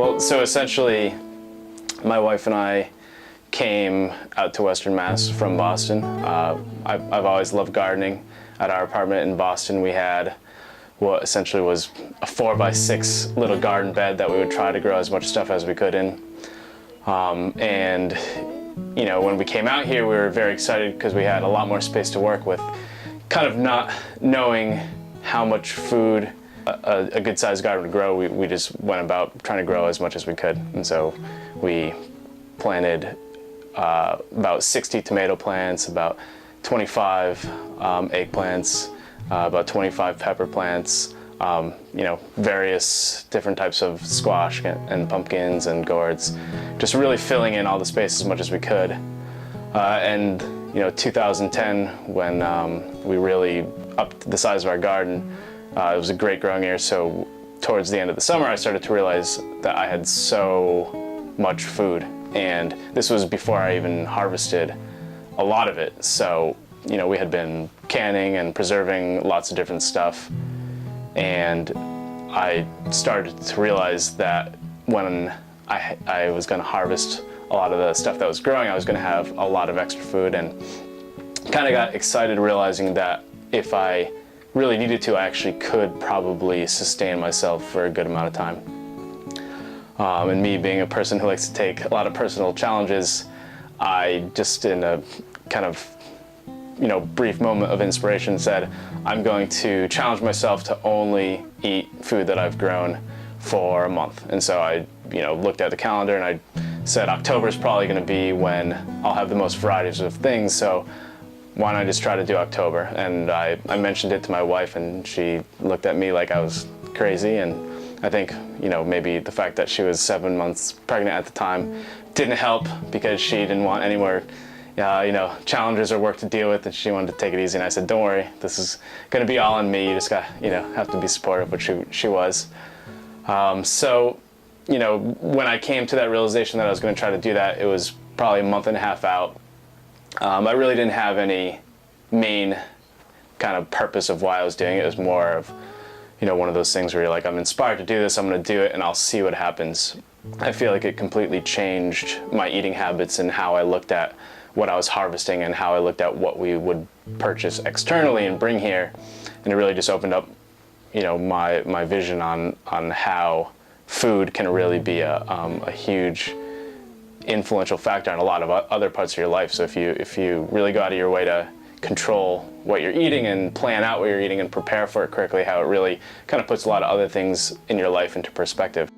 Well, so essentially, my wife and I came out to Western Mass from Boston. I've always loved gardening. At our apartment in Boston, we had what essentially was a 4x6 little garden bed that we would try to grow as much stuff as we could in. And you know, when we came out here, we were very excited because we had a lot more space to work with, kind of not knowing how much food a good-sized garden would grow. We just went about trying to grow as much as we could. And so we planted about 60 tomato plants, about 25 eggplants, about 25 pepper plants, you know, various different types of squash and pumpkins and gourds, just really filling in all the space as much as we could. And you know, 2010, when we really upped the size of our garden, it was a great growing year. So towards the end of the summer, I started to realize that I had so much food, and this was before I even harvested a lot of it. So you know, we had been canning and preserving lots of different stuff, and I started to realize that when I was going to harvest a lot of the stuff that was growing, I was going to have a lot of extra food, and kind of got excited realizing that if I really needed to, I actually could probably sustain myself for a good amount of time. And me being a person who likes to take a lot of personal challenges, I just, in a kind of, you know, brief moment of inspiration, said, I'm going to challenge myself to only eat food that I've grown for a month. And so I, you know, looked at the calendar and I said October is probably going to be when I'll have the most varieties of things, so why don't I just try to do October? And I mentioned it to my wife, and she looked at me like I was crazy. And I think, you know, maybe the fact that she was 7 months pregnant at the time didn't help, because she didn't want any more you know, challenges or work to deal with, and she wanted to take it easy. And I said, don't worry, this is going to be all on me. You just got, you know, have to be supportive, which she was. So, you know, when I came to that realization that I was going to try to do that, it was probably a month and a half out. I really didn't have any main kind of purpose of why I was doing it. It was more of, you know, one of those things where you're like, I'm inspired to do this, I'm going to do it, and I'll see what happens. I feel like it completely changed my eating habits and how I looked at what I was harvesting and how I looked at what we would purchase externally and bring here. And it really just opened up, you know, my vision on how food can really be a huge influential factor in a lot of other parts of your life. So if you really go out of your way to control what you're eating and plan out what you're eating and prepare for it correctly, how it really kind of puts a lot of other things in your life into perspective.